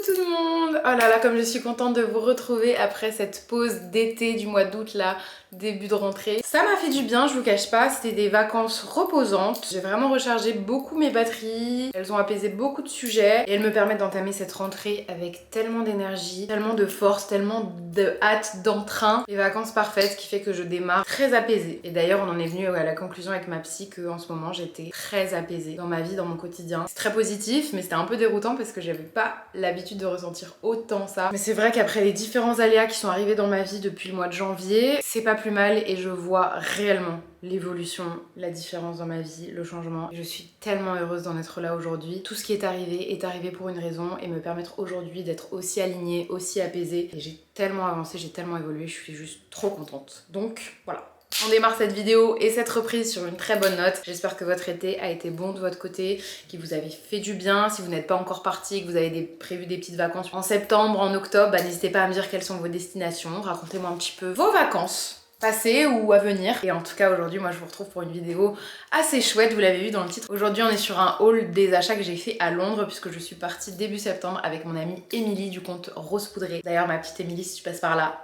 tout le monde. Oh là là, comme je suis contente de vous retrouver après cette pause d'été du mois d'août là, début de rentrée. Ça m'a fait du bien, je vous cache pas, c'était des vacances reposantes. J'ai vraiment rechargé beaucoup mes batteries, elles ont apaisé beaucoup de sujets et elles me permettent d'entamer cette rentrée avec tellement d'énergie, tellement de force, tellement de hâte, d'entrain. Les vacances parfaites, ce qui fait que je démarre très apaisée. Et d'ailleurs, on en est venu à la conclusion avec ma psy que en ce moment j'étais très apaisée dans ma vie, dans mon quotidien. C'est très positif, mais c'était un peu déroutant parce que j'avais pas l'habitude de ressentir autant ça. Mais c'est vrai qu'après les différents aléas qui sont arrivés dans ma vie depuis le mois de janvier, c'est pas plus mal et je vois réellement l'évolution, la différence dans ma vie, le changement. Je suis tellement heureuse d'en être là aujourd'hui. Tout ce qui est arrivé pour une raison et me permettre aujourd'hui d'être aussi alignée, aussi apaisée. Et j'ai tellement avancé, j'ai tellement évolué, je suis juste trop contente. Donc voilà. On démarre cette vidéo et cette reprise sur une très bonne note. J'espère que votre été a été bon de votre côté, qu'il vous avez fait du bien. Si vous n'êtes pas encore parti, que vous avez prévu des petites vacances en septembre, en octobre, n'hésitez pas à me dire quelles sont vos destinations. Racontez-moi un petit peu vos vacances passées ou à venir. Et en tout cas aujourd'hui, moi je vous retrouve pour une vidéo assez chouette, vous l'avez vu dans le titre. Aujourd'hui on est sur un haul des achats que j'ai fait à Londres puisque je suis partie début septembre avec mon amie Émilie du compte Rose Poudrée. D'ailleurs ma petite Émilie, si tu passes par là,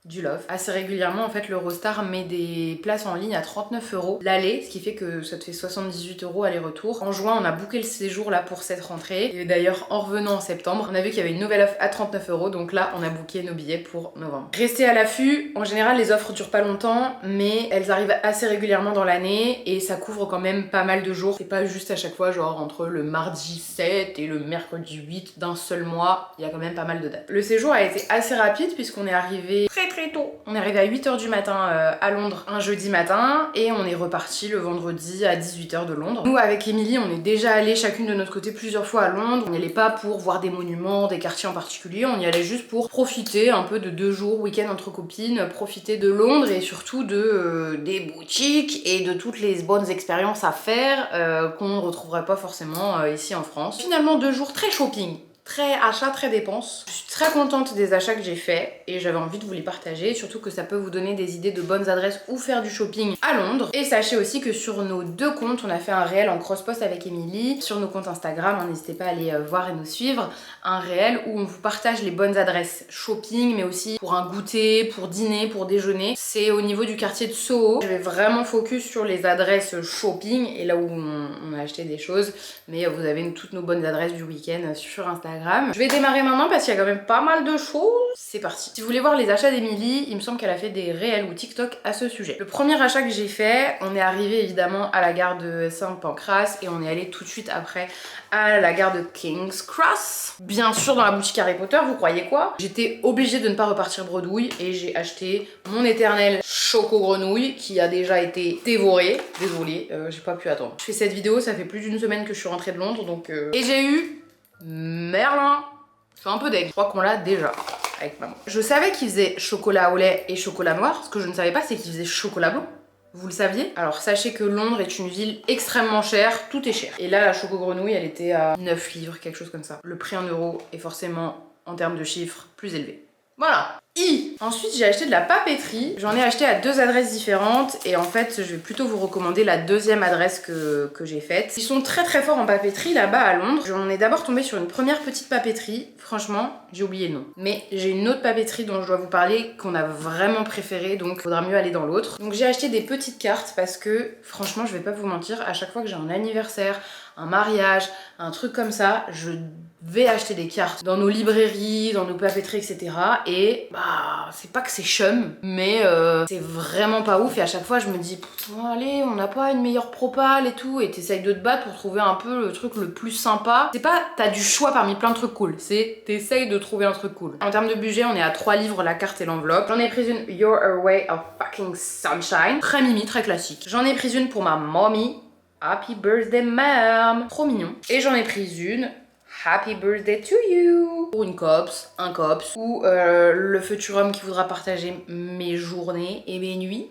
du love. Assez régulièrement en fait l'Eurostar met des places en ligne à 39 € l'aller, ce qui fait que ça te fait 78 € aller-retour. En juin on a booké le séjour là pour cette rentrée et d'ailleurs en revenant en septembre on a vu qu'il y avait une nouvelle offre à 39 €, donc là on a booké nos billets pour novembre. Restez à l'affût, en général les offres durent pas longtemps mais elles arrivent assez régulièrement dans l'année et ça couvre quand même pas mal de jours. C'est pas juste à chaque fois genre entre le mardi 7 et le mercredi 8 d'un seul mois, il y a quand même pas mal de dates. Le séjour a été assez rapide puisqu'on est arrivé très tôt. On est arrivé à 8 h du matin à Londres un jeudi matin et on est reparti le vendredi à 18 h de Londres. Nous avec Émilie on est déjà allé chacune de notre côté plusieurs fois à Londres. On n'y allait pas pour voir des monuments, des quartiers en particulier, on y allait juste pour profiter un peu de 2 jours week-end entre copines, profiter de Londres et surtout de des boutiques et de toutes les bonnes expériences à faire qu'on ne retrouverait pas forcément ici en France. Finalement 2 jours très shopping. Très achat, très dépenses. Je suis très contente des achats que j'ai faits et j'avais envie de vous les partager, surtout que ça peut vous donner des idées de bonnes adresses où faire du shopping à Londres. Et sachez aussi que sur nos 2 comptes, on a fait un réel en cross-post avec Émilie. Sur nos comptes Instagram, n'hésitez pas à aller voir et nous suivre. Un réel où on vous partage les bonnes adresses shopping, mais aussi pour un goûter, pour dîner, pour déjeuner. C'est au niveau du quartier de Soho. Je vais vraiment focus sur les adresses shopping et là où on a acheté des choses. Mais vous avez toutes nos bonnes adresses du week-end sur Instagram. Je vais démarrer maintenant parce qu'il y a quand même pas mal de choses. C'est parti. Si vous voulez voir les achats d'Émilie, il me semble qu'elle a fait des réels ou TikTok à ce sujet. Le premier achat que j'ai fait, on est arrivé évidemment à la gare de Saint-Pancras et on est allé tout de suite après à la gare de King's Cross. Bien sûr dans la boutique Harry Potter, vous croyez quoi? J'étais obligée de ne pas repartir bredouille et j'ai acheté mon éternel Choco Grenouille qui a déjà été dévoré. Désolée, j'ai pas pu attendre. Je fais cette vidéo, ça fait plus d'1 semaine que je suis rentrée de Londres donc... Et j'ai eu Merlin. Je suis un peu deg. Je crois qu'on l'a déjà avec maman. Je savais qu'il faisait chocolat au lait et chocolat noir. Ce que je ne savais pas, c'est qu'il faisait chocolat blanc. Vous le saviez? Alors sachez que Londres est une ville extrêmement chère, tout est cher. Et là, la choco grenouille, elle était à 9 livres, quelque chose comme ça. Le prix en euros est forcément, en termes de chiffres, plus élevé. Voilà. Ensuite j'ai acheté de la papeterie. J'en ai acheté à 2 adresses différentes et en fait je vais plutôt vous recommander la deuxième adresse que j'ai faite. Ils sont très forts en papeterie là-bas à Londres. J'en ai d'abord tombé sur une première petite papeterie. Franchement j'ai oublié le nom. Mais j'ai une autre papeterie dont je dois vous parler qu'on a vraiment préférée, donc faudra mieux aller dans l'autre. Donc j'ai acheté des petites cartes parce que franchement je vais pas vous mentir, à chaque fois que j'ai un anniversaire, un mariage, un truc comme ça, je vais acheter des cartes dans nos librairies, dans nos papeteries, etc. Et bah c'est pas que c'est chum, mais c'est vraiment pas ouf. Et à chaque fois je me dis bon, allez, on n'a pas une meilleure propale et tout, et t'essayes de te battre pour trouver un peu le truc le plus sympa. C'est pas t'as du choix parmi plein de trucs cool, c'est t'essayes de trouver un truc cool. En termes de budget, on est à 3 livres la carte et l'enveloppe. J'en ai pris une You're a Ray of Fucking Sunshine, très mimi, très classique. J'en ai pris une pour ma mommy, Happy Birthday Mom, trop mignon. Et j'en ai pris une Happy Birthday to You pour une cops, un cops, ou le futur homme qui voudra partager mes journées et mes nuits.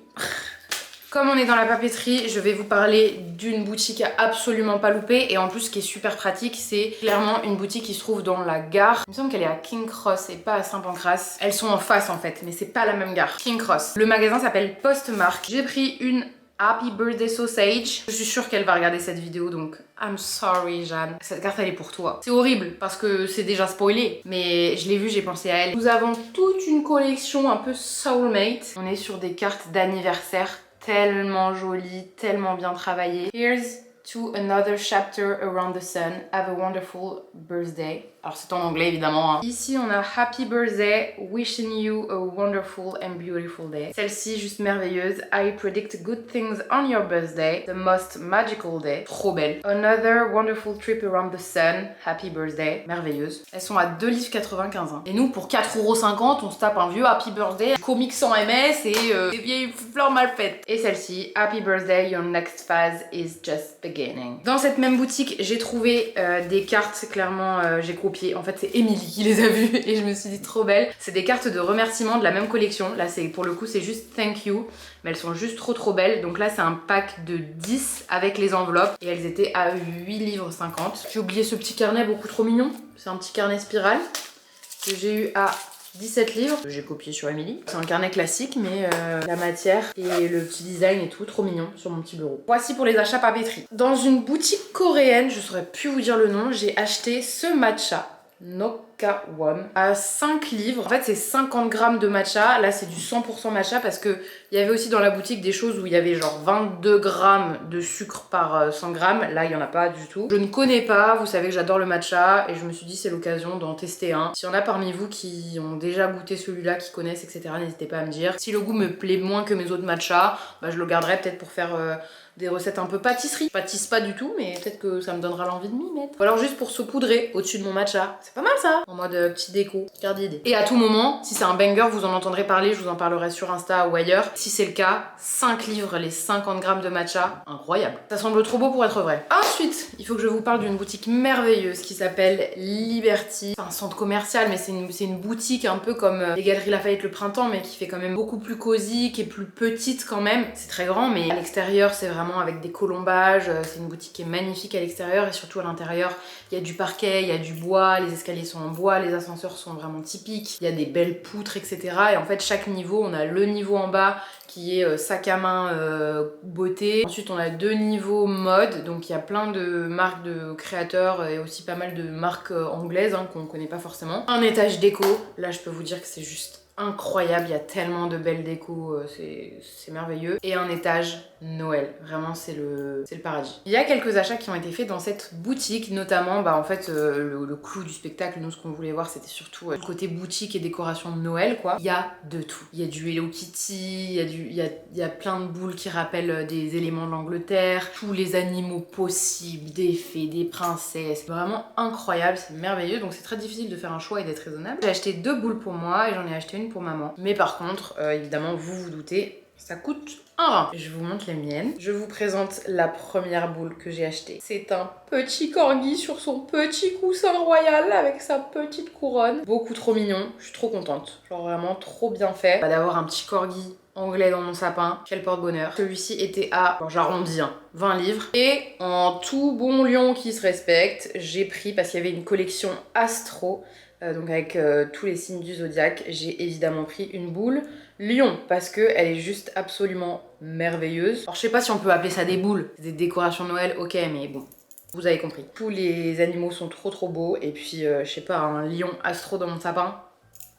Comme on est dans la papeterie, je vais vous parler d'une boutique à absolument pas louper. Et en plus, ce qui est super pratique, c'est clairement une boutique qui se trouve dans la gare. Il me semble qu'elle est à King Cross et pas à Saint-Pancras. Elles sont en face en fait, mais c'est pas la même gare. King Cross. Le magasin s'appelle Postmark. J'ai pris une Happy Birthday Sausage. Je suis sûre qu'elle va regarder cette vidéo, donc I'm sorry Jeanne. Cette carte elle est pour toi. C'est horrible parce que c'est déjà spoilé, mais je l'ai vue, j'ai pensé à elle. Nous avons toute une collection un peu soulmate. On est sur des cartes d'anniversaire tellement jolies, tellement bien travaillées. Here's to another chapter around the sun. Have a wonderful birthday. Alors c'est en anglais évidemment. Hein. Ici on a Happy Birthday, wishing you a wonderful and beautiful day. Celle-ci juste merveilleuse. I predict good things on your birthday, the most magical day. Trop belle. Another wonderful trip around the sun. Happy birthday. Merveilleuse. Elles sont à 2,95 livres. Hein. Et nous pour 4,50 €, on se tape un vieux Happy Birthday, comics sans MS et des vieilles fleurs mal faites. Et celle-ci, Happy Birthday, your next phase is just beginning. Dans cette même boutique, j'ai trouvé des cartes, clairement j'ai copié. En fait, c'est Émilie qui les a vues et je me suis dit trop belles. C'est des cartes de remerciement de la même collection. Là, c'est pour le coup, c'est juste thank you. Mais elles sont juste trop belles. Donc là, c'est un pack de 10 avec les enveloppes. Et elles étaient à 8,50 livres. J'ai oublié ce petit carnet beaucoup trop mignon. C'est un petit carnet spirale que j'ai eu à 17 livres. J'ai copié sur Émilie. C'est un carnet classique, mais la matière et le petit design et tout, trop mignon sur mon petit bureau. Voici pour les achats papeterie. Dans une boutique coréenne, je saurais plus vous dire le nom, j'ai acheté ce matcha Nokawon à 5 livres. En fait, c'est 50 grammes de matcha. Là, c'est du 100% matcha parce que il y avait aussi dans la boutique des choses où il y avait genre 22 grammes de sucre par 100 grammes. Là, il n'y en a pas du tout. Je ne connais pas. Vous savez que j'adore le matcha et je me suis dit c'est l'occasion d'en tester un. S'il y en a parmi vous qui ont déjà goûté celui-là, qui connaissent, etc., n'hésitez pas à me dire. Si le goût me plaît moins que mes autres matchas, bah, je le garderai peut-être pour faire des recettes un peu pâtisserie. Je pâtisse pas du tout, mais peut-être que ça me donnera l'envie de m'y mettre. Ou alors juste pour saupoudrer au-dessus de mon matcha. C'est pas mal ça, en mode petit déco. Carte d'idée. Et à tout moment, si c'est un banger, vous en entendrez parler, je vous en parlerai sur Insta ou ailleurs. Si c'est le cas, 5 livres les 50 grammes de matcha, incroyable. Ça semble trop beau pour être vrai. Ensuite, il faut que je vous parle d'une boutique merveilleuse qui s'appelle Liberty. C'est un centre commercial, mais c'est une boutique un peu comme les Galeries Lafayette le printemps, mais qui fait quand même beaucoup plus cosy, qui est plus petite quand même. C'est très grand, mais à l'extérieur, c'est vraiment avec des colombages. C'est une boutique qui est magnifique à l'extérieur et surtout à l'intérieur, il y a du parquet, il y a du bois, les escaliers sont en bois, les ascenseurs sont vraiment typiques, il y a des belles poutres, etc. Et en fait, chaque niveau, on a le niveau en bas qui est sac à main beauté. Ensuite, on a 2 niveaux mode, donc il y a plein de marques de créateurs et aussi pas mal de marques anglaises hein, qu'on connaît pas forcément. Un étage déco, là je peux vous dire que c'est juste incroyable, il y a tellement de belles décos, c'est merveilleux. Et un étage Noël, vraiment c'est le paradis. Il y a quelques achats qui ont été faits dans cette boutique, notamment bah en fait le clou du spectacle, nous ce qu'on voulait voir c'était surtout le côté boutique et décoration de Noël quoi. Il y a de tout, il y a du Hello Kitty, il y a plein de boules qui rappellent des éléments de l'Angleterre, tous les animaux possibles, des fées, des princesses, vraiment incroyable, c'est merveilleux, donc c'est très difficile de faire un choix et d'être raisonnable. J'ai acheté 2 boules pour moi et j'en ai acheté une pour maman, mais par contre évidemment vous vous doutez, ça coûte un rein. Je vous montre les miennes. Je vous présente la première boule que j'ai achetée. C'est un petit corgi sur son petit coussin royal avec sa petite couronne. Beaucoup trop mignon, je suis trop contente. Genre vraiment trop bien fait. D'avoir un petit corgi anglais dans mon sapin, quel porte-bonheur. Celui-ci était à, bon, j'arrondis, 20 livres. Et en tout bon lion qui se respecte, j'ai pris, parce qu'il y avait une collection Astro, donc avec tous les signes du zodiaque, j'ai évidemment pris une boule lion parce que elle est juste absolument merveilleuse. Alors je sais pas si on peut appeler ça des boules, des décorations de Noël, ok, mais bon, vous avez compris. Tous les animaux sont trop beaux et puis je sais pas, un lion astro dans mon sapin,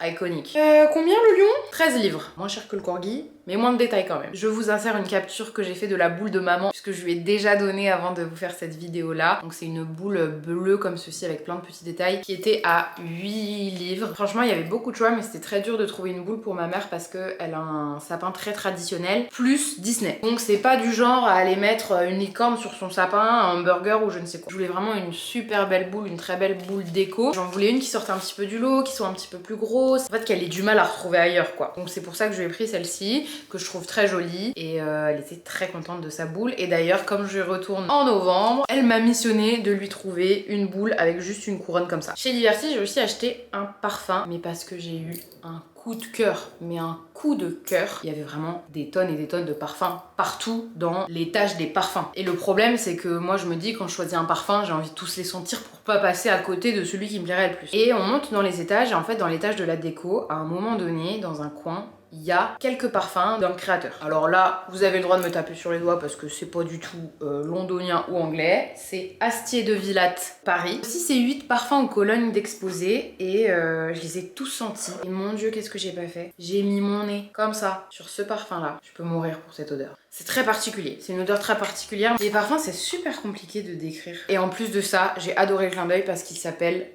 iconique. Combien le lion? 13 livres. Moins cher que le corgi, mais moins de détails quand même. Je vous insère une capture que j'ai fait de la boule de maman, puisque je lui ai déjà donné avant de vous faire cette vidéo là. Donc c'est une boule bleue comme ceci avec plein de petits détails qui était à 8 livres. Franchement il y avait beaucoup de choix, mais c'était très dur de trouver une boule pour ma mère parce qu'elle a un sapin très traditionnel, plus Disney. Donc c'est pas du genre à aller mettre une licorne sur son sapin, un hamburger ou je ne sais quoi. Je voulais vraiment une super belle boule, une très belle boule déco. J'en voulais une qui sortait un petit peu du lot, qui soit un petit peu plus grosse. En fait qu'elle ait du mal à retrouver ailleurs quoi. Donc c'est pour ça que je lui ai pris celle-ci, que je trouve très jolie, et elle était très contente de sa boule. Et d'ailleurs comme je retourne en novembre, elle m'a missionné de lui trouver une boule avec juste une couronne comme ça. Chez Liberty j'ai aussi acheté un parfum, mais parce que j'ai eu un coup de cœur, mais un coup de cœur. Il y avait vraiment des tonnes et des tonnes de parfums partout dans l'étage des parfums. Et le problème c'est que moi je me dis quand je choisis un parfum, j'ai envie de tous les sentir pour pas passer à côté de celui qui me plairait le plus. Et on monte dans les étages, et en fait dans l'étage de la déco, à un moment donné, dans un coin, il y a quelques parfums d'un créateur. Alors là, vous avez le droit de me taper sur les doigts parce que c'est pas du tout londonien ou anglais. C'est Astier de Villatte, Paris. Aussi, c'est 8 parfums aux colonnes d'exposé et je les ai tous sentis. Et mon Dieu, qu'est-ce que j'ai pas fait? J'ai mis mon nez comme ça sur ce parfum-là. Je peux mourir pour cette odeur. C'est très particulier, c'est une odeur très particulière. Les parfums, c'est super compliqué de décrire. Et en plus de ça, j'ai adoré le clin d'œil parce qu'il s'appelle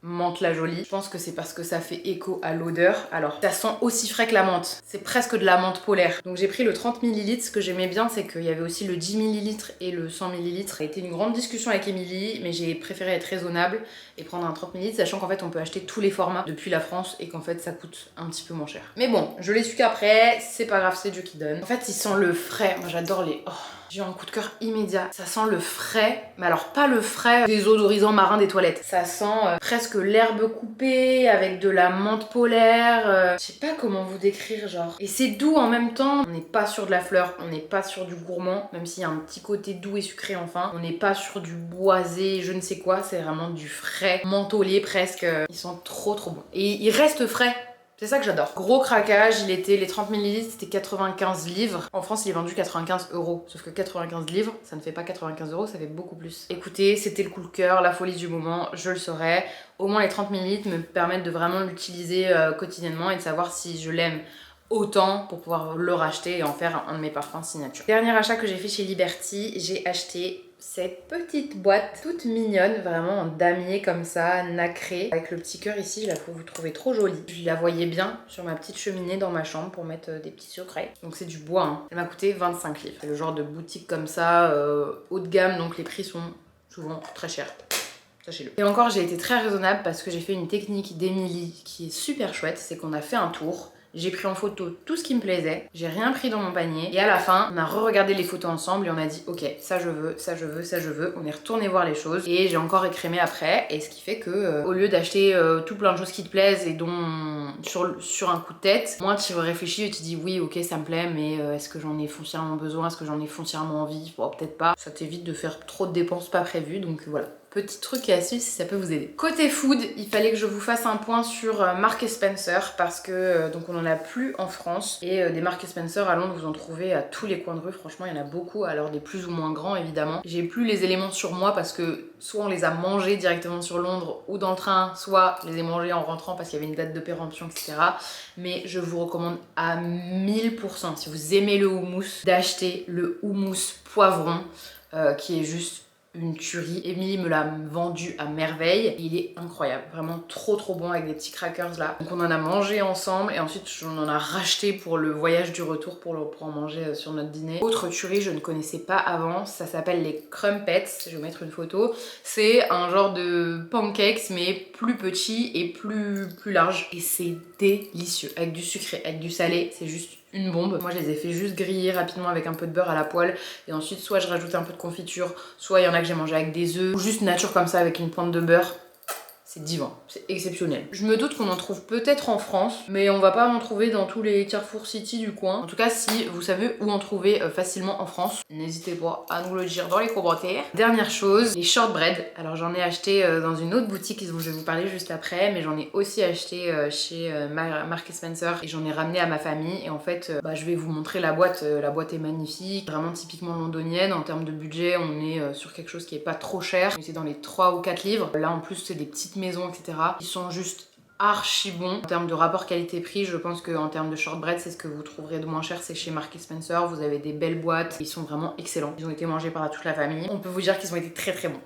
Menthe la Jolie. Je pense que c'est parce que ça fait écho à l'odeur. Alors, ça sent aussi frais que la menthe. C'est presque de la menthe polaire. Donc j'ai pris le 30 ml. Ce que j'aimais bien, c'est qu'il y avait aussi le 10 ml et le 100 ml. Ça a été une grande discussion avec Émilie, mais j'ai préféré être raisonnable et prendre un 30 ml, sachant qu'en fait, on peut acheter tous les formats depuis la France et qu'en fait, ça coûte un petit peu moins cher. Mais bon, je l'ai su qu'après, c'est pas grave, c'est Dieu qui donne. En fait, il sent le frais. Moi, j'adore les... Oh. J'ai eu un coup de cœur immédiat. Ça sent le frais, mais alors pas le frais des odorisants marins des toilettes. Ça sent presque l'herbe coupée avec de la menthe polaire. Je sais pas comment vous décrire, genre. Et c'est doux en même temps. On n'est pas sur de la fleur, on n'est pas sur du gourmand, même s'il y a un petit côté doux et sucré enfin. On n'est pas sur du boisé, je ne sais quoi. C'est vraiment du frais, mentholé presque. Ils sont trop bon. Et ils restent frais. C'est ça que j'adore. Gros craquage, il était, les 30 ml c'était 95 livres. En France il est vendu 95 €. Sauf que 95 livres, ça ne fait pas 95 €, ça fait beaucoup plus. Écoutez, c'était le coup de cœur, la folie du moment, je le saurais. Au moins les 30 ml me permettent de vraiment l'utiliser quotidiennement et de savoir si je l'aime autant pour pouvoir le racheter et en faire un de mes parfums signature. Dernier achat que j'ai fait chez Liberty, j'ai acheté cette petite boîte toute mignonne, vraiment en damier comme ça, nacré. Avec le petit cœur ici, je la trouve trop jolie. Je la voyais bien sur ma petite cheminée dans ma chambre pour mettre des petits secrets. Donc c'est du bois, hein. Elle m'a coûté 25 livres. C'est le genre de boutique comme ça, haut de gamme, donc les prix sont souvent très chers. Sachez-le. Et encore, j'ai été très raisonnable parce que j'ai fait une technique d'Emilie qui est super chouette, c'est qu'on a fait un tour. J'ai pris en photo tout ce qui me plaisait, j'ai rien pris dans mon panier et à la fin on a re-regardé les photos ensemble et on a dit ok, ça je veux, ça je veux, ça je veux. On est retourné voir les choses et j'ai encore écrémé après, et ce qui fait que au lieu d'acheter tout plein de choses qui te plaisent et dont sur un coup de tête, moi tu réfléchis et tu dis oui ok ça me plaît, mais est-ce que j'en ai foncièrement besoin, est-ce que j'en ai foncièrement envie? Bon, peut-être pas, ça t'évite de faire trop de dépenses pas prévues, donc voilà. Petit truc et astuce si ça peut vous aider. Côté food, il fallait que je vous fasse un point sur Marks & Spencer parce que donc on en a plus en France et des Marks & Spencer à Londres vous en trouvez à tous les coins de rue, franchement il y en a beaucoup, alors des plus ou moins grands évidemment. J'ai plus les éléments sur moi parce que soit on les a mangés directement sur Londres ou dans le train, soit je les ai mangés en rentrant parce qu'il y avait une date de péremption, etc. Mais je vous recommande à 1000%, si vous aimez le houmous, d'acheter le houmous poivron qui est juste une tuerie. Émilie me l'a vendu à merveille. Il est incroyable, vraiment trop bon avec des petits crackers là. Donc on en a mangé ensemble et ensuite on en a racheté pour le voyage du retour pour en manger sur notre dîner. Autre tuerie, je ne connaissais pas avant, ça s'appelle les crumpets. Je vais vous mettre une photo. C'est un genre de pancakes mais plus petit et plus large. Et c'est délicieux. Avec du sucré, avec du salé, c'est juste une bombe. Moi je les ai fait juste griller rapidement avec un peu de beurre à la poêle et ensuite soit je rajoute un peu de confiture, soit il y en a que j'ai mangé avec des œufs ou juste nature comme ça avec une pointe de beurre. C'est divin, c'est exceptionnel. Je me doute qu'on en trouve peut-être en France, mais on va pas en trouver dans tous les Carrefour City du coin. En tout cas, si vous savez où en trouver facilement en France, n'hésitez pas à nous le dire dans les commentaires. Dernière chose, les shortbread. Alors j'en ai acheté dans une autre boutique dont je vais vous parler juste après, mais j'en ai aussi acheté chez Marks & Spencer et j'en ai ramené à ma famille. Et en fait, je vais vous montrer la boîte. La boîte est magnifique, vraiment typiquement londonienne. En termes de budget, on est sur quelque chose qui est pas trop cher. C'est dans les 3 ou 4 livres. Là en plus, c'est des petites maisons, etc. Ils sont juste archi bons. En termes de rapport qualité-prix, je pense qu'en termes de shortbread, c'est ce que vous trouverez de moins cher, c'est chez Marks & Spencer. Vous avez des belles boîtes, ils sont vraiment excellents. Ils ont été mangés par toute la famille. On peut vous dire qu'ils ont été très bons.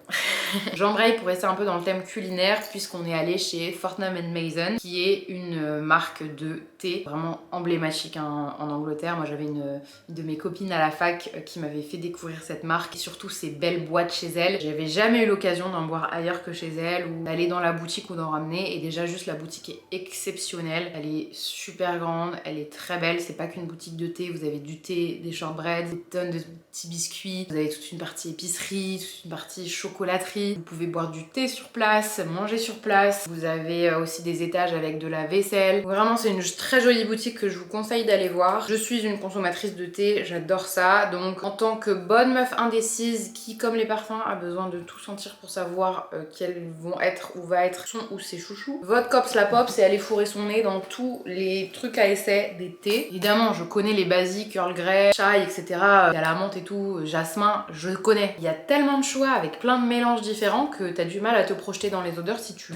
J'embraye pour rester un peu dans le thème culinaire puisqu'on est allé chez Fortnum & Mason, qui est une marque de thé vraiment emblématique en Angleterre. Moi j'avais une de mes copines à la fac qui m'avait fait découvrir cette marque et surtout ces belles boîtes chez elle. J'avais jamais eu l'occasion d'en boire ailleurs que chez elle ou d'aller dans la boutique ou d'en ramener, et déjà juste la boutique est exceptionnelle. Elle est super grande, elle est très belle. C'est pas qu'une boutique de thé, vous avez du thé, des shortbreads, des tonnes de petits biscuits, vous avez toute une partie épicerie, toute une partie chocolaterie. Vous pouvez boire du thé sur place, manger sur place. Vous avez aussi des étages avec de la vaisselle. Vraiment c'est une très jolie boutique que je vous conseille d'aller voir. Je suis une consommatrice de thé, j'adore ça. Donc en tant que bonne meuf indécise qui, comme les parfums, a besoin de tout sentir pour savoir quels vont être ou va être son ou ses chouchous, votre la pop, c'est aller fourrer son nez dans tous les trucs à essai des thés. Évidemment, je connais les basiques, Earl Grey, chai, etc. Il y a la menthe et tout, jasmin, je connais. Il y a tellement de choix avec plein de mélanges différents que t'as du mal à te projeter dans les odeurs si tu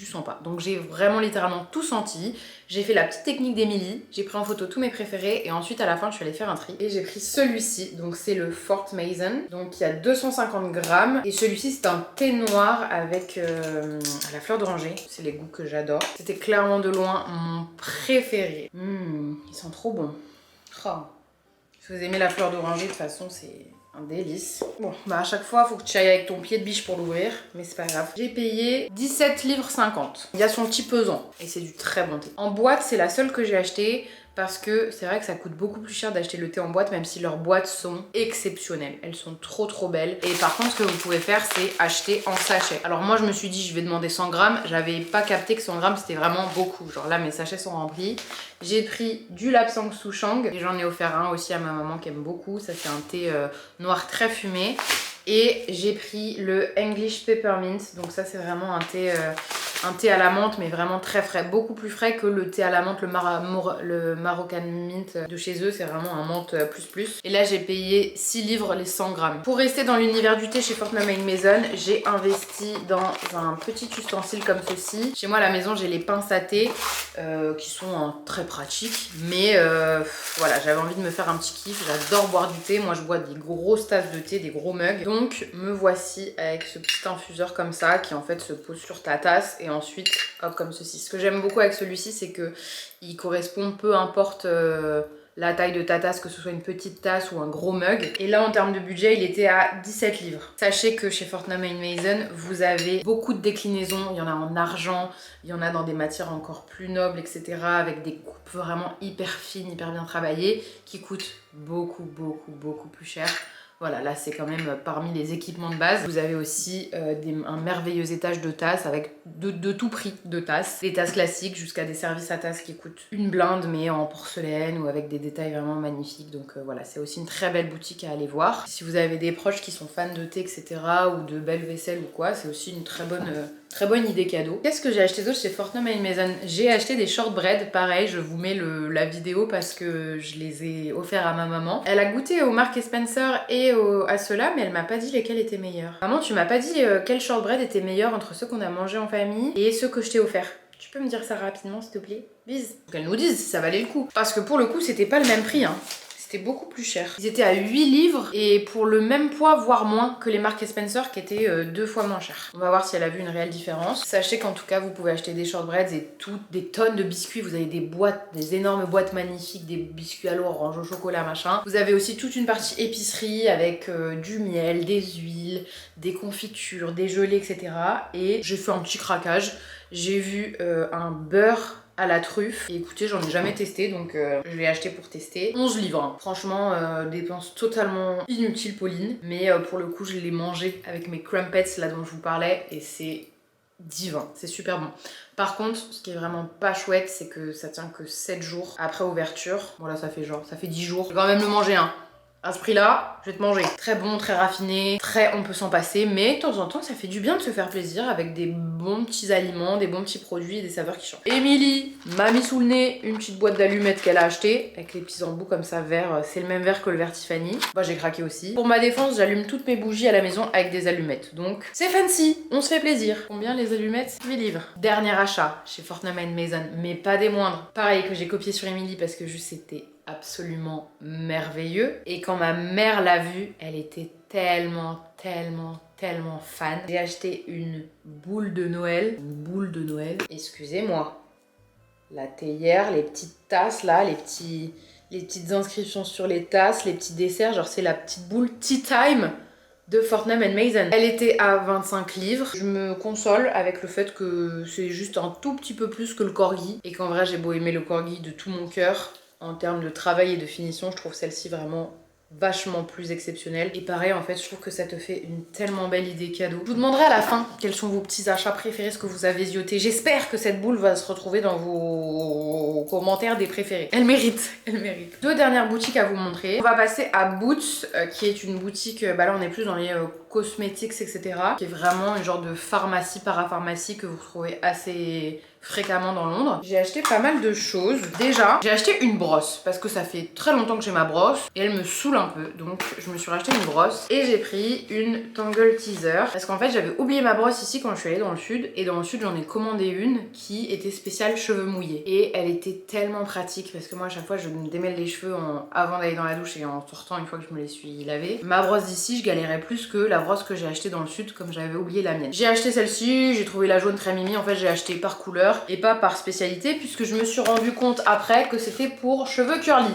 sens pas. Donc j'ai vraiment littéralement tout senti. J'ai fait la petite technique d'Emily, j'ai pris en photo tous mes préférés et ensuite à la fin je suis allée faire un tri. Et j'ai pris celui-ci, donc c'est le Fort Mason. Donc il y a 250 grammes et celui-ci c'est un thé noir avec la fleur d'oranger. C'est les goûts que j'adore. C'était clairement de loin mon préféré. Ils sont trop bons. Oh. Si vous aimez la fleur d'oranger, de toute façon c'est un délice. Bon, bah à chaque fois, faut que tu ailles avec ton pied de biche pour l'ouvrir, mais c'est pas grave. J'ai payé 17 livres 50. Il y a son petit pesant et c'est du très bon thé. En boîte, c'est la seule que j'ai achetée parce que c'est vrai que ça coûte beaucoup plus cher d'acheter le thé en boîte, même si leurs boîtes sont exceptionnelles. Elles sont trop belles. Et par contre, ce que vous pouvez faire, c'est acheter en sachet. Alors moi, je me suis dit, je vais demander 100 grammes. J'avais pas capté que 100 grammes, c'était vraiment beaucoup. Genre là, mes sachets sont remplis. J'ai pris du Lapsang Souchong et j'en ai offert un aussi à ma maman qui aime beaucoup. Ça, c'est un thé noir très fumé. Et j'ai pris le English Peppermint. Donc ça, c'est vraiment un thé à la menthe, mais vraiment très frais. Beaucoup plus frais que le thé à la menthe, le Moroccan Mint de chez eux. C'est vraiment un menthe plus. Et là, j'ai payé 6 livres les 100 grammes. Pour rester dans l'univers du thé chez Fortnum & Mason, j'ai investi dans un petit ustensile comme ceci. Chez moi, à la maison, j'ai les pinces à thé qui sont très pratiques. Mais voilà, j'avais envie de me faire un petit kiff. J'adore boire du thé. Moi, je bois des grosses tasses de thé, des gros mugs. Donc, me voici avec ce petit infuseur comme ça qui en fait se pose sur ta tasse et ensuite, hop, comme ceci. Ce que j'aime beaucoup avec celui-ci, c'est que il correspond peu importe la taille de ta tasse, que ce soit une petite tasse ou un gros mug. Et là, en termes de budget, il était à 17 livres. Sachez que chez Fortnum & Mason, vous avez beaucoup de déclinaisons. Il y en a en argent, il y en a dans des matières encore plus nobles, etc. Avec des coupes vraiment hyper fines, hyper bien travaillées, qui coûtent beaucoup plus cher. Voilà, là c'est quand même parmi les équipements de base. Vous avez aussi un merveilleux étage de tasses avec de tout prix de tasses. Des tasses classiques jusqu'à des services à tasses qui coûtent une blinde mais en porcelaine ou avec des détails vraiment magnifiques. Donc voilà, c'est aussi une très belle boutique à aller voir. Si vous avez des proches qui sont fans de thé, etc. ou de belle vaisselle ou quoi, c'est aussi une très bonne idée cadeau. Qu'est-ce que j'ai acheté d'autre chez Fortnum & Mason? J'ai acheté des shortbread, pareil, je vous mets la vidéo parce que je les ai offerts à ma maman. Elle a goûté au Marks & Spencer et à ceux-là, mais elle m'a pas dit lesquels étaient meilleurs. Maman, tu m'as pas dit quel shortbread était meilleur entre ceux qu'on a mangés en famille et ceux que je t'ai offerts. Tu peux me dire ça rapidement, s'il te plaît? Bise. Qu'elle nous dise si ça valait le coup. Parce que pour le coup, c'était pas le même prix, hein. C'était beaucoup plus cher. Ils étaient à 8 livres et pour le même poids, voire moins que les Marks & Spencer qui étaient 2 fois moins chers. On va voir si elle a vu une réelle différence. Sachez qu'en tout cas, vous pouvez acheter des shortbreads et des tonnes de biscuits. Vous avez des boîtes, des énormes boîtes magnifiques, des biscuits à l'eau, orange au chocolat, machin. Vous avez aussi toute une partie épicerie avec du miel, des huiles, des confitures, des gelées, etc. Et j'ai fait un petit craquage. J'ai vu un beurre à la truffe. Et écoutez, j'en ai jamais testé, donc je l'ai acheté pour tester. 11 livres. Hein. Franchement, dépense totalement inutile, Pauline. Mais pour le coup, je l'ai mangé avec mes crumpets là dont je vous parlais et c'est divin. C'est super bon. Par contre, ce qui est vraiment pas chouette, c'est que ça tient que 7 jours après ouverture. Bon là, ça fait 10 jours. Je vais quand même le manger, hein. À ce prix-là, je vais te manger. Très bon, très raffiné, on peut s'en passer, mais de temps en temps, ça fait du bien de se faire plaisir avec des bons petits aliments, des bons petits produits et des saveurs qui changent. Émilie m'a mis sous le nez une petite boîte d'allumettes qu'elle a achetée, avec les petits embouts comme ça verts. C'est le même vert que le vert Tiffany. Bah, j'ai craqué aussi. Pour ma défense, j'allume toutes mes bougies à la maison avec des allumettes. Donc, c'est fancy, on se fait plaisir. Combien les allumettes? 8 livres. Dernier achat chez Fortnum & Mason, mais pas des moindres. Pareil que j'ai copié sur Émilie parce que juste c'était absolument merveilleux. Et quand ma mère l'a vu, elle était tellement fan. J'ai acheté une boule de Noël. Excusez-moi. La théière, les petites tasses là, les petites inscriptions sur les tasses, les petits desserts, genre c'est la petite boule Tea Time de Fortnum & Mason. Elle était à 25 livres. Je me console avec le fait que c'est juste un tout petit peu plus que le corgi et qu'en vrai j'ai beau aimer le corgi de tout mon cœur, en termes de travail et de finition, je trouve celle-ci vraiment vachement plus exceptionnelle. Et pareil, en fait, je trouve que ça te fait une tellement belle idée cadeau. Je vous demanderai à la fin quels sont vos petits achats préférés, ce que vous avez zioté. J'espère que cette boule va se retrouver dans vos commentaires des préférés. Elle mérite, elle mérite. 2 dernières boutiques à vous montrer. On va passer à Boots, qui est une boutique, là on est plus dans les cosmétiques, etc. Qui est vraiment une genre de pharmacie, parapharmacie que vous trouvez assez fréquemment dans Londres. J'ai acheté pas mal de choses. Déjà, j'ai acheté une brosse parce que ça fait très longtemps que j'ai ma brosse et elle me saoule un peu. Donc je me suis racheté une brosse et j'ai pris une Tangle Teaser parce qu'en fait j'avais oublié ma brosse ici quand je suis allée dans le sud et dans le sud j'en ai commandé une qui était spéciale cheveux mouillés et elle était tellement pratique parce que moi à chaque fois je me démêle les cheveux avant d'aller dans la douche et en sortant une fois que je me les suis lavés. Ma brosse d'ici je galérais plus que la brosse que j'ai achetée dans le sud comme j'avais oublié la mienne. J'ai acheté celle-ci, j'ai trouvé la jaune très mimi, en fait j'ai acheté par couleur et pas par spécialité puisque je me suis rendu compte après que c'était pour cheveux curly.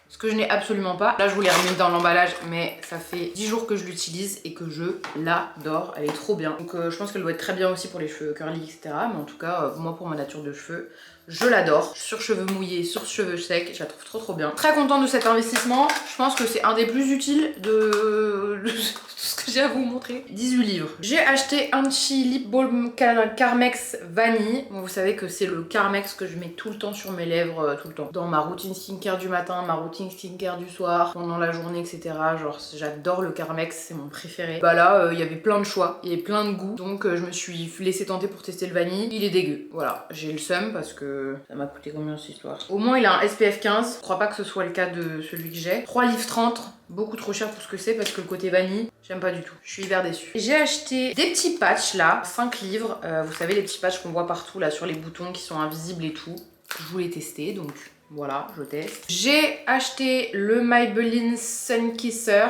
Ce que je n'ai absolument pas. Là je vous l'ai remis dans l'emballage mais ça fait 10 jours que je l'utilise et que je l'adore. Elle est trop bien. Donc je pense qu'elle doit être très bien aussi pour les cheveux curly etc. Mais en tout cas moi pour ma nature de cheveux je l'adore. Sur cheveux mouillés, sur cheveux secs, je la trouve trop bien. Très contente de cet investissement. Je pense que c'est un des plus utiles de tout ce que j'ai à vous montrer. 18 livres. J'ai acheté un petit lip balm Carmex vanille. Bon, vous savez que c'est le Carmex que je mets tout le temps sur mes lèvres, tout le temps. Dans ma routine skincare du matin, ma routine skincare du soir, pendant la journée, etc. Genre j'adore le Carmex, c'est mon préféré. Bah là, il y avait plein de choix, il y avait plein de goûts. Donc je me suis laissé tenter pour tester le vanille. Il est dégueu. Voilà, j'ai le seum parce que ça m'a coûté combien cette histoire? Au moins il a un SPF 15, je crois pas que ce soit le cas de celui que j'ai. 3 livres 30, beaucoup trop cher pour ce que c'est parce que le côté vanille, j'aime pas du tout. Je suis hyper déçue. J'ai acheté des petits patchs là, 5 livres. Vous savez les petits patchs qu'on voit partout là sur les boutons qui sont invisibles et tout. Je voulais tester donc voilà, je teste. J'ai acheté le Maybelline Sun Kisser,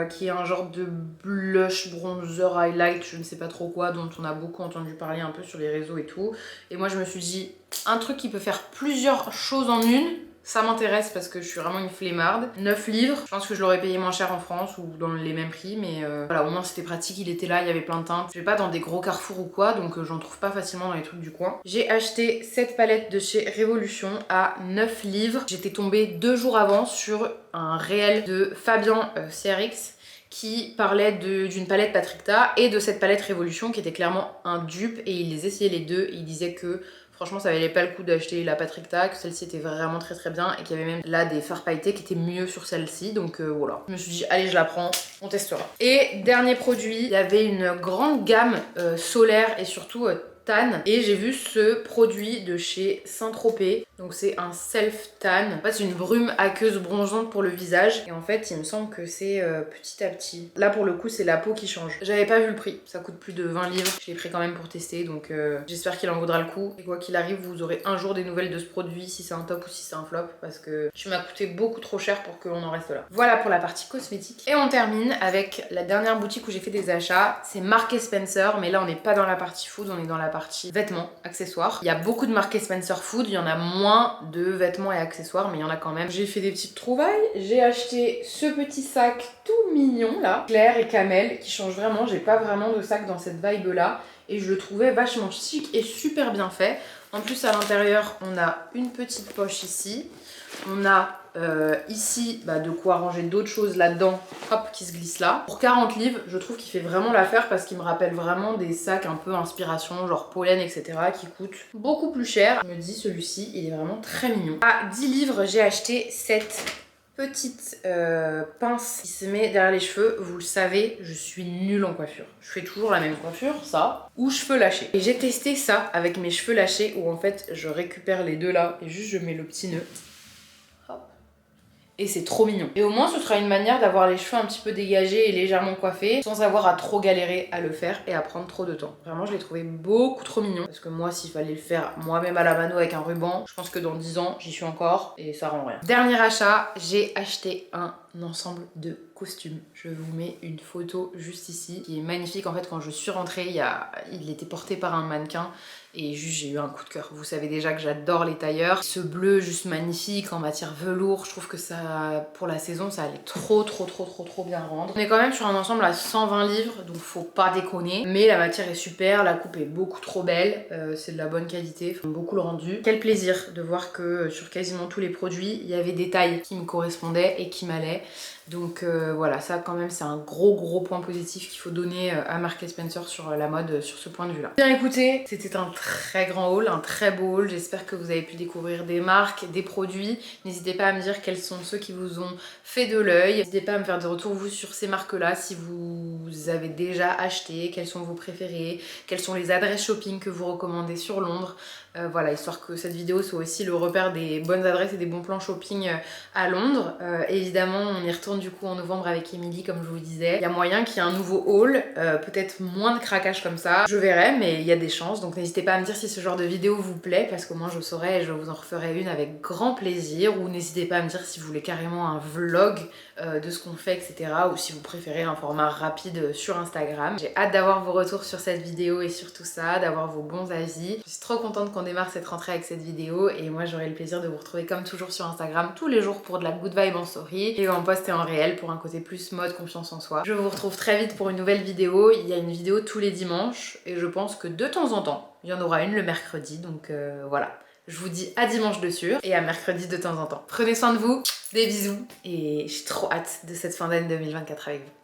qui est un genre de blush, bronzer, highlight, je ne sais pas trop quoi, dont on a beaucoup entendu parler un peu sur les réseaux et tout. Et moi je me suis dit, un truc qui peut faire plusieurs choses en une, ça m'intéresse parce que je suis vraiment une flemmarde. 9 livres, je pense que je l'aurais payé moins cher en France ou dans les mêmes prix, mais voilà, au moins c'était pratique, il était là, il y avait plein de teintes. Je vais pas dans des gros carrefours ou quoi, donc j'en trouve pas facilement dans les trucs du coin. J'ai acheté cette palette de chez Révolution à 9 livres. J'étais tombée 2 jours avant sur un réel de Fabien CRX qui parlait d'une palette Patricta et de cette palette Révolution qui était clairement un dupe et il les essayait les deux et il disait que franchement ça valait pas le coup d'acheter la Patricta, que celle-ci était vraiment très bien et qu'il y avait même là des fards pailletés qui étaient mieux sur celle-ci, donc voilà. Je me suis dit allez je la prends, on testera. Et dernier produit, il y avait une grande gamme solaire et surtout tan et j'ai vu ce produit de chez Saint-Tropez, donc c'est un self tan. En fait c'est une brume aqueuse bronzante pour le visage et en fait il me semble que c'est petit à petit. Là pour le coup c'est la peau qui change. J'avais pas vu le prix, ça coûte plus de 20 livres, je l'ai pris quand même pour tester donc j'espère qu'il en vaudra le coup et quoi qu'il arrive vous aurez un jour des nouvelles de ce produit si c'est un top ou si c'est un flop parce que tu m'as coûté beaucoup trop cher pour que l'on en reste là. Voilà pour la partie cosmétique et on termine avec la dernière boutique où j'ai fait des achats, c'est Marks & Spencer mais là on n'est pas dans la partie food, on est dans la partie vêtements, accessoires. Il y a beaucoup de Marks & Spencer food, il y en a moins de vêtements et accessoires, mais il y en a quand même. J'ai fait des petites trouvailles. J'ai acheté ce petit sac tout mignon là, clair et camel, qui change vraiment. J'ai pas vraiment de sac dans cette vibe là, et je le trouvais vachement chic et super bien fait. En plus à l'intérieur, on a une petite poche ici. On a ici de quoi ranger d'autres choses là-dedans, hop, qui se glisse là. Pour 40 livres, je trouve qu'il fait vraiment l'affaire parce qu'il me rappelle vraiment des sacs un peu inspiration, genre pollen, etc. qui coûtent beaucoup plus cher. Je me dis, celui-ci, il est vraiment très mignon. À 10 livres, j'ai acheté cette petite pince qui se met derrière les cheveux. Vous le savez, je suis nulle en coiffure. Je fais toujours la même coiffure, ça, ou cheveux lâchés. Et j'ai testé ça avec mes cheveux lâchés où en fait, je récupère les deux là et juste je mets le petit nœud. Et c'est trop mignon. Et au moins ce sera une manière d'avoir les cheveux un petit peu dégagés et légèrement coiffés sans avoir à trop galérer à le faire et à prendre trop de temps. Vraiment je l'ai trouvé beaucoup trop mignon parce que moi s'il fallait le faire moi-même à la mano avec un ruban, je pense que dans 10 ans j'y suis encore et ça rend rien. Dernier achat, j'ai acheté un ensemble de costumes. Je vous mets une photo juste ici qui est magnifique. En fait quand je suis rentrée il était porté par un mannequin et juste j'ai eu un coup de cœur. Vous savez déjà que j'adore les tailleurs. Ce bleu juste magnifique en matière velours, je trouve que ça, pour la saison, ça allait trop bien rendre. On est quand même sur un ensemble à 120 livres, donc faut pas déconner. Mais la matière est super, la coupe est beaucoup trop belle, c'est de la bonne qualité, j'aime beaucoup le rendu. Quel plaisir de voir que sur quasiment tous les produits, il y avait des tailles qui me correspondaient et qui m'allaient. Donc voilà, ça quand même c'est un gros point positif qu'il faut donner à Marks & Spencer sur la mode sur ce point de vue là. Bien écoutez, c'était un très grand haul, un très beau haul. J'espère que vous avez pu découvrir des marques, des produits. N'hésitez pas à me dire quels sont ceux qui vous ont fait de l'œil. N'hésitez pas à me faire des retours vous sur ces marques là, si vous avez déjà acheté, quels sont vos préférés, quelles sont les adresses shopping que vous recommandez sur Londres. Voilà, histoire que cette vidéo soit aussi le repère des bonnes adresses et des bons plans shopping à Londres. Évidemment, on y retourne du coup en novembre avec Émilie, comme je vous disais. Il y a moyen qu'il y ait un nouveau haul, peut-être moins de craquage comme ça. Je verrai, mais il y a des chances. Donc n'hésitez pas à me dire si ce genre de vidéo vous plaît, parce qu'au moins je saurai et je vous en referai une avec grand plaisir. Ou n'hésitez pas à me dire si vous voulez carrément un vlog de ce qu'on fait, etc. Ou si vous préférez un format rapide sur Instagram. J'ai hâte d'avoir vos retours sur cette vidéo et sur tout ça, d'avoir vos bons avis. Je suis trop contente qu'on démarre cette rentrée avec cette vidéo et moi j'aurai le plaisir de vous retrouver comme toujours sur Instagram tous les jours pour de la good vibe en story et en post et en réel pour un côté plus mode, confiance en soi. Je vous retrouve très vite pour une nouvelle vidéo. Il y a une vidéo tous les dimanches et je pense que de temps en temps il y en aura une le mercredi, donc voilà. Je vous dis à dimanche de sûr et à mercredi de temps en temps. Prenez soin de vous, des bisous et j'ai trop hâte de cette fin d'année 2024 avec vous.